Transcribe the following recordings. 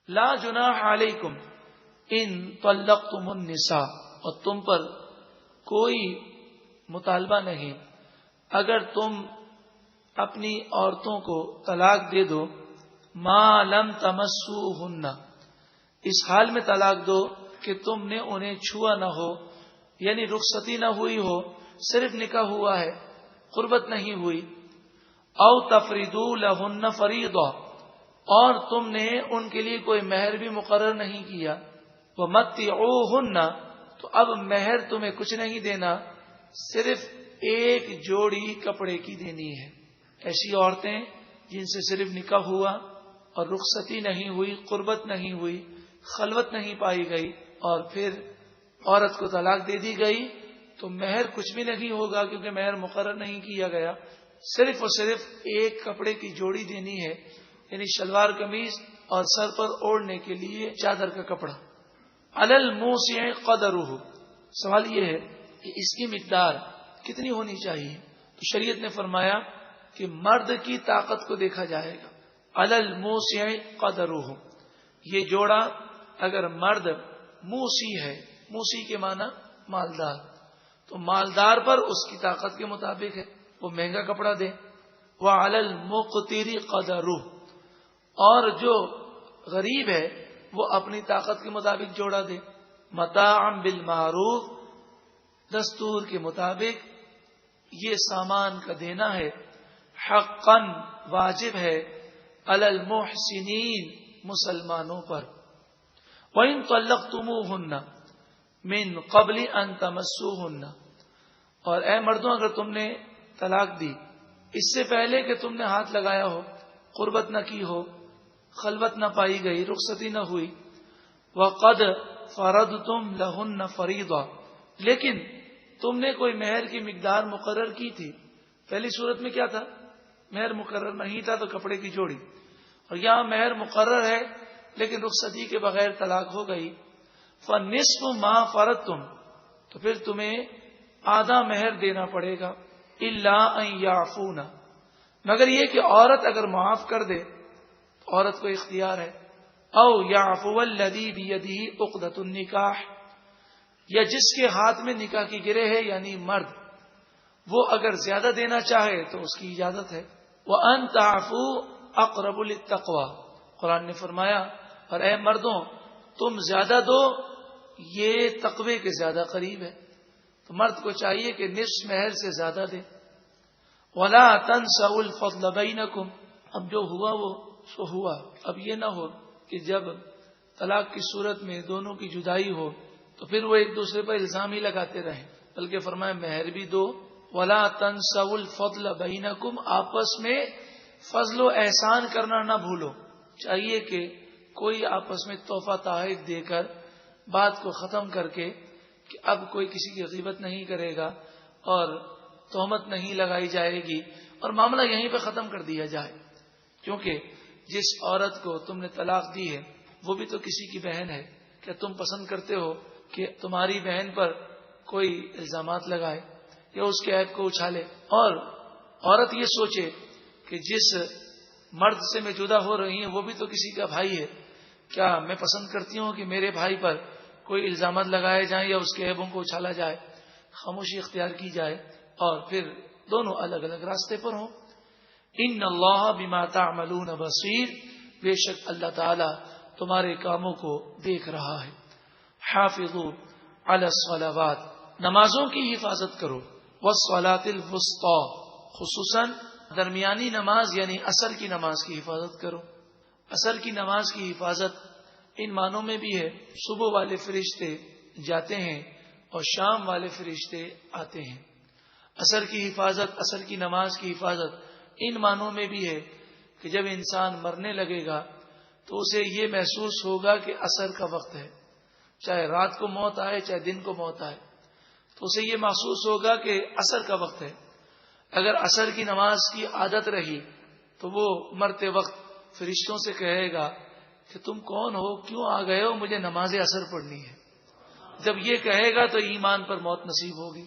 لا جناح علیکم ان طلقتم النساء، اور تم پر کوئی مطالبہ نہیں اگر تم اپنی عورتوں کو طلاق دے دو، ما لم تمسوہن، اس حال میں طلاق دو کہ تم نے انہیں چھوا نہ ہو، یعنی رخصتی نہ ہوئی ہو، صرف نکاح ہوا ہے، قربت نہیں ہوئی، او تفریدو لہن فریضہ، اور تم نے ان کے لیے کوئی مہر بھی مقرر نہیں کیا، ومتعوہن، تو اب مہر تمہیں کچھ نہیں دینا، صرف ایک جوڑی کپڑے کی دینی ہے۔ ایسی عورتیں جن سے صرف نکاح ہوا اور رخصتی نہیں ہوئی، قربت نہیں ہوئی، خلوت نہیں پائی گئی، اور پھر عورت کو طلاق دے دی گئی، تو مہر کچھ بھی نہیں ہوگا کیونکہ مہر مقرر نہیں کیا گیا، صرف اور صرف ایک کپڑے کی جوڑی دینی ہے، یعنی شلوار قمیض اور سر پر اوڑھنے کے لیے چادر کا کپڑا۔ علی الموسع قدرہ، سوال یہ ہے کہ اس کی مقدار کتنی ہونی چاہیے؟ تو شریعت نے فرمایا کہ مرد کی طاقت کو دیکھا جائے گا۔ علی الموسع قدرہ، یہ جوڑا اگر مرد موسی ہے، موسی کے معنی مالدار، تو مالدار پر اس کی طاقت کے مطابق ہے، وہ مہنگا کپڑا دے۔ وعلی المقتر قدرہ، اور جو غریب ہے وہ اپنی طاقت کے مطابق جوڑا دے۔ متاعا بالمعروف، دستور کے مطابق یہ سامان کا دینا ہے، حقا واجب ہے، علی المحسنین، مسلمانوں پر۔ وَإِن طَلَّقْتُمُوهُنَّ مِن قَبْلِ أَن تَمَسُّوهُنَّ، اور اے مردوں اگر تم نے طلاق دی اس سے پہلے کہ تم نے ہاتھ لگایا ہو، قربت نہ کی ہو، خلوت نہ پائی گئی، رخصتی نہ ہوئی، وَقَدْ فَرَضْتُمْ لَهُنَّ فَرِيضَةً، لیکن تم نے کوئی مہر کی مقدار مقرر کی تھی۔ پہلی صورت میں کیا تھا؟ مہر مقرر نہیں تھا تو کپڑے کی جوڑی، اور یہاں مہر مقرر ہے لیکن رخصتی کے بغیر طلاق ہو گئی۔ فَنِصْفُ مَا فَرَضْتُمْ، تو پھر تمہیں آدھا مہر دینا پڑے گا، إِلَّا أَن يَعْفُونَ، مگر یہ کہ عورت اگر معاف کر دے، عورت کو اختیار ہے، او يَعْفُوَ الَّذِي بِيَدِهِ عُقْدَةُ النِّكَاحِ، یا جس کے ہاتھ میں نکاح کی گرہ ہے یعنی مرد، وہ اگر زیادہ دینا چاہے تو اس کی اجازت ہے۔ وَأَن تَعْفُوا أَقْرَبُ لِلتَّقْوَى، قرآن نے فرمایا اور اے مردوں تم زیادہ دو، یہ تقوی کے زیادہ قریب ہے، تو مرد کو چاہیے کہ نصف مہر سے زیادہ دے۔ وَلَا تَنْسَوُا الْفَضْلَ بَيْنَكُمْ، اب جو ہوا وہ سو ہوا، اب یہ نہ ہو کہ جب طلاق کی صورت میں دونوں کی جدائی ہو تو پھر وہ ایک دوسرے پر الزام ہی لگاتے رہیں، بلکہ فرمایا مہر بھی دو۔ وَلَا تَنْسَوُا الْفَضْلَ بَيْنَكُمْ، آپس میں فضل و احسان کرنا نہ بھولو، چاہیے کہ کوئی آپس میں تحفہ تحائف دے کر بات کو ختم کر کے کہ اب کوئی کسی کی غیبت نہیں کرے گا اور تہمت نہیں لگائی جائے گی اور معاملہ یہیں پہ ختم کر دیا جائے، کیونکہ جس عورت کو تم نے طلاق دی ہے وہ بھی تو کسی کی بہن ہے۔ کیا تم پسند کرتے ہو کہ تمہاری بہن پر کوئی الزامات لگائے یا اس کے عیب کو اچھالے؟ اور عورت یہ سوچے کہ جس مرد سے میں جدا ہو رہی ہوں وہ بھی تو کسی کا بھائی ہے، کیا میں پسند کرتی ہوں کہ میرے بھائی پر کوئی الزامات لگائے جائیں یا اس کے عیبوں کو اچھالا جائے؟ خاموشی اختیار کی جائے اور پھر دونوں الگ الگ راستے پر ہوں۔ ان اللہ بما تعملون بصیر، بے شک اللہ تعالی تمہارے کاموں کو دیکھ رہا ہے۔ حافظوا علی الصلوات، نمازوں کی حفاظت کرو، والصلاۃ الوسطی، خصوصاً درمیانی نماز یعنی عصر کی نماز کی حفاظت کرو۔ عصر کی نماز کی حفاظت ان معنوں میں بھی ہے، صبح والے فرشتے جاتے ہیں اور شام والے فرشتے آتے ہیں۔ عصر کی حفاظت، عصر کی نماز کی حفاظت ان معنوں میں بھی ہے کہ جب انسان مرنے لگے گا تو اسے یہ محسوس ہوگا کہ عصر کا وقت ہے، چاہے رات کو موت آئے چاہے دن کو موت آئے، تو اسے یہ محسوس ہوگا کہ عصر کا وقت ہے۔ اگر عصر کی نماز کی عادت رہی تو وہ مرتے وقت فرشتوں سے کہے گا کہ تم کون ہو، کیوں آ گئے ہو، مجھے نماز عصر پڑھنی ہے۔ جب یہ کہے گا تو ایمان پر موت نصیب ہوگی۔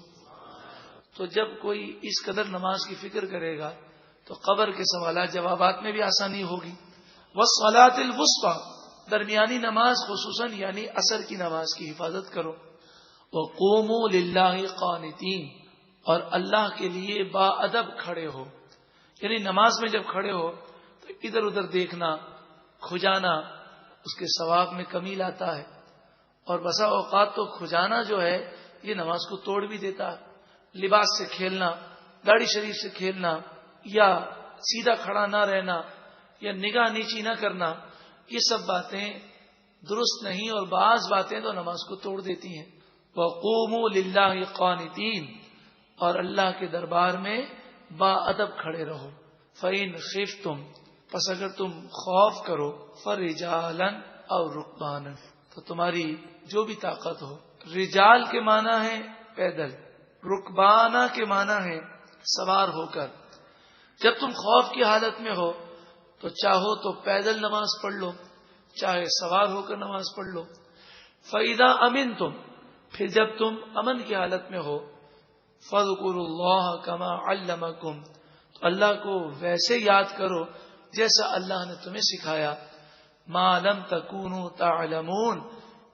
تو جب کوئی اس قدر نماز کی فکر کرے گا تو قبر کے سوالات جوابات میں بھی آسانی ہوگی۔ والصلاۃ الوسطی، درمیانی نماز خصوصاً یعنی عصر کی نماز کی حفاظت کرو. وَقُومُوا لِلَّهِ قَانِتِينَ اور اللہ کے لیے با ادب کھڑے ہو. یعنی نماز میں جب کھڑے ہو تو ادھر ادھر دیکھنا کھجانا اس کے ثواب میں کمی لاتا ہے. اور بسا اوقات تو کھجانا جو ہے یہ نماز کو توڑ بھی دیتا ہے. لباس سے کھیلنا، داڑھی شریف سے کھیلنا، یا سیدھا کھڑا نہ رہنا، یا نگاہ نیچی نہ کرنا، یہ سب باتیں درست نہیں اور بعض باتیں تو نماز کو توڑ دیتی ہیں. وَقُومُوا لِلَّهِ قَانِتِينَ اور اللہ کے دربار میں با ادب کھڑے رہو. فَإِنْ خِفْتُمْ پس اگر تم خوف کرو فَرِجَالًا أَوْ رُكْبَانًا تو تمہاری جو بھی طاقت ہو. رجال کے معنی ہے پیدل، رکبانہ کے معنی ہے سوار ہو کر. جب تم خوف کی حالت میں ہو تو چاہو تو پیدل نماز پڑھ لو، چاہے سوار ہو کر نماز پڑھ لو. فَإِذَا أَمِنْتُمْ پھر جب تم امن کی حالت میں ہو فَاذْكُرُوا اللَّهَ كَمَا عَلَّمَكُمْ تو اللہ کو ویسے یاد کرو جیسا اللہ نے تمہیں سکھایا. مَا لَمْ تَكُونُوا تَعْلَمُونَ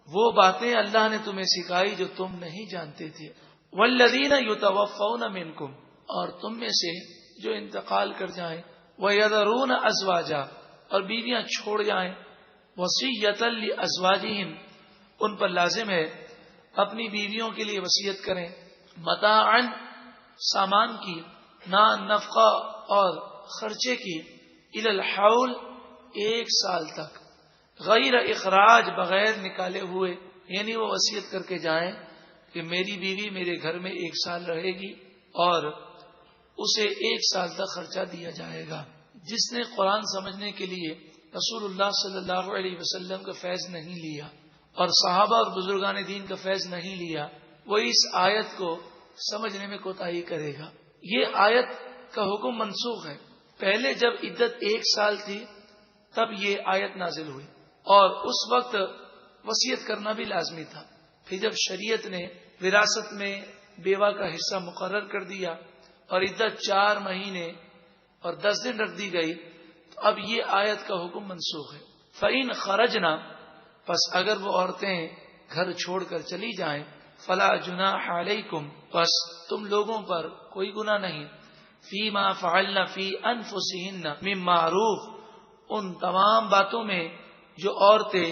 وہ باتیں اللہ نے تمہیں سکھائی جو تم نہیں جانتے تھے. وَالَّذِينَ يُتَوَفَّوْنَ مِنْكُمْ اور تم میں سے جو انتقال کر جائیں. وَيَذَرُونَ أَزْوَاجًا اور بیویاں چھوڑ جائیں. وَصِيَّةً لِأَزْوَاجِهِمْ ان پر لازم ہے اپنی بیویوں کے لیے وصیت کریں. متاعًا سامان کی، نا نفقہ اور خرچے کی، الی الحول ایک سال تک، غیر اخراج بغیر نکالے ہوئے. یعنی وہ وصیت کر کے جائیں کہ میری بیوی میرے گھر میں ایک سال رہے گی اور اسے ایک سال تک خرچہ دیا جائے گا. جس نے قرآن سمجھنے کے لیے رسول اللہ صلی اللہ علیہ وسلم کا فیض نہیں لیا اور صحابہ اور بزرگان دین کا فیض نہیں لیا وہ اس آیت کو سمجھنے میں کوتاہی کرے گا. یہ آیت کا حکم منسوخ ہے. پہلے جب عدت ایک سال تھی تب یہ آیت نازل ہوئی اور اس وقت وصیت کرنا بھی لازمی تھا. پھر جب شریعت نے وراثت میں بیوہ کا حصہ مقرر کر دیا اور عدت 4 مہینے اور 10 دن رکھ دی گئی تو اب یہ آیت کا حکم منسوخ ہے. فَإِنْ خَرَجْنَا پس اگر وہ عورتیں گھر چھوڑ کر چلی جائیں فَلَا جُنَاحَ عَلَيْكُمْ پس تم لوگوں پر کوئی گناہ نہیں. فِي مَا فَعَلْنَ فِي أَنفُسِهِنَّ مِن مَّعْرُوفٍ ان تمام باتوں میں جو عورتیں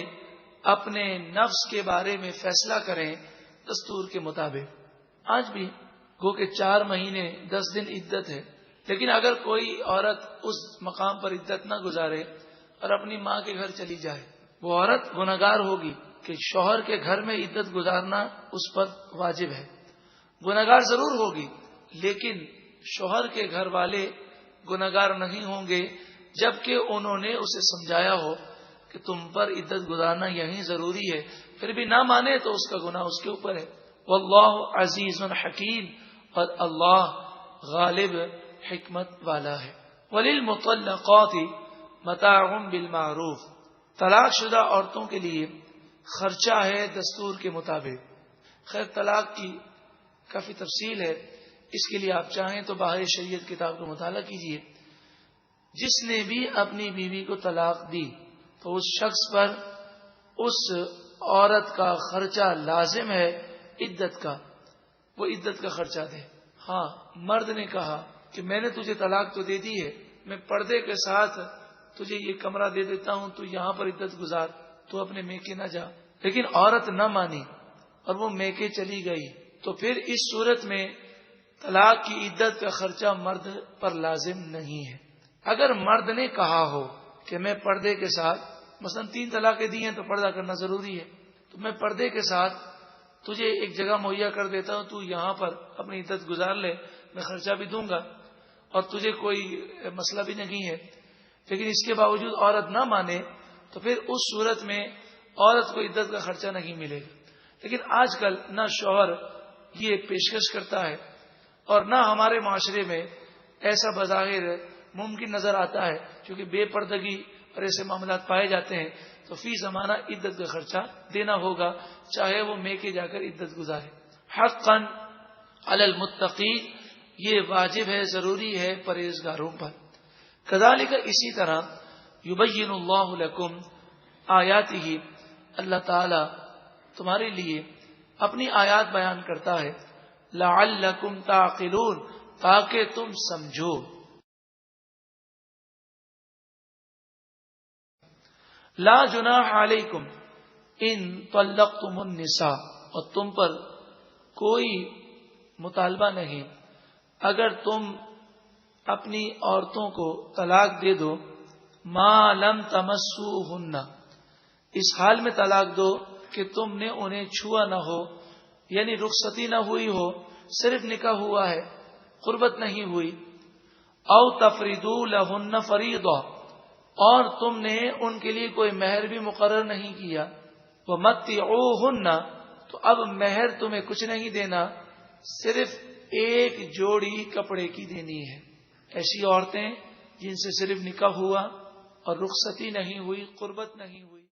اپنے نفس کے بارے میں فیصلہ کریں دستور کے مطابق. آج بھی گو کہ 4 مہینے 10 دن عدت ہے، لیکن اگر کوئی عورت اس مقام پر عدت نہ گزارے اور اپنی ماں کے گھر چلی جائے وہ عورت گناہگار ہوگی کہ شوہر کے گھر میں عدت گزارنا اس پر واجب ہے. گناہگار ضرور ہوگی لیکن شوہر کے گھر والے گناہگار نہیں ہوں گے جبکہ انہوں نے اسے سمجھایا ہو کہ تم پر عدت گزارنا یہی ضروری ہے، پھر بھی نہ مانے تو اس کا گناہ اس کے اوپر ہے. واللہ عزیز حکیم اور اللہ غالب حکمت والا ہے. وللمطلقات متاع بالمعروف طلاق شدہ عورتوں کے لیے خرچہ ہے دستور کے مطابق. خیر طلاق کی کافی تفصیل ہے، اس کے لیے آپ چاہیں تو باہر شریعت کتاب کا مطالعہ کیجیے. جس نے بھی اپنی بیوی کو طلاق دی تو اس شخص پر اس عورت کا خرچہ لازم ہے عدت کا، وہ عدت کا خرچہ دے. ہاں مرد نے کہا کہ میں نے تجھے طلاق تو دے دی ہے، میں پردے کے ساتھ تجھے یہ کمرہ دے دیتا ہوں، تو یہاں پر عدت گزار، تو اپنے میکے نہ جا. لیکن عورت نہ مانی اور وہ میکے چلی گئی تو پھر اس صورت میں طلاق کی عدت کا خرچہ مرد پر لازم نہیں ہے. اگر مرد نے کہا ہو کہ میں پردے کے ساتھ مثلا 3 طلاقیں دی ہیں تو پردہ کرنا ضروری ہے، تو میں پردے کے ساتھ تجھے ایک جگہ مہیا کر دیتا ہوں، تو یہاں پر اپنی عدت گزار لے، میں خرچہ بھی دوں گا اور تجھے کوئی مسئلہ بھی نہیں ہے. لیکن اس کے باوجود عورت نہ مانے تو پھر اس صورت میں عورت کو عدت کا خرچہ نہیں ملے گا. لیکن آج کل نہ شوہر یہ پیشکش کرتا ہے اور نہ ہمارے معاشرے میں ایسا بظاہر ممکن نظر آتا ہے، کیونکہ بے پردگی اور ایسے معاملات پائے جاتے ہیں تو فی زمانہ عدت کا خرچہ دینا ہوگا، چاہے وہ میکے جا کر عدت گزارے. حقا علی المتقین یہ واجب ہے، ضروری ہے پرہیزگاروں پر. کذالک اسی طرح یبین اللہ لکم آیاتہ، اللہ تعالی تمہارے لیے اپنی آیات بیان کرتا ہے، لعلکم تعقلون، تاکہ تم سمجھو۔ لا جناح علیکم ان طلقتم النساء، اور تم پر کوئی مطالبہ نہیں اگر تم اپنی عورتوں کو طلاق دے دو، ما لم تمسوہن، اس حال میں طلاق دو کہ تم نے انہیں چھوا نہ ہو، یعنی رخصتی نہ ہوئی ہو، صرف نکاح ہوا ہے، قربت نہیں ہوئی۔ او تفریدوا لہن فریضہ، اور تم نے ان کے لیے کوئی مہر بھی مقرر نہیں کیا۔ ومتعوہن، تو اب مہر تمہیں کچھ نہیں دینا، صرف ایک جوڑی کپڑے کی دینی ہے۔ ایسی عورتیں جن سے صرف نکاح ہوا اور رخصتی نہیں ہوئی، قربت نہیں ہوئی۔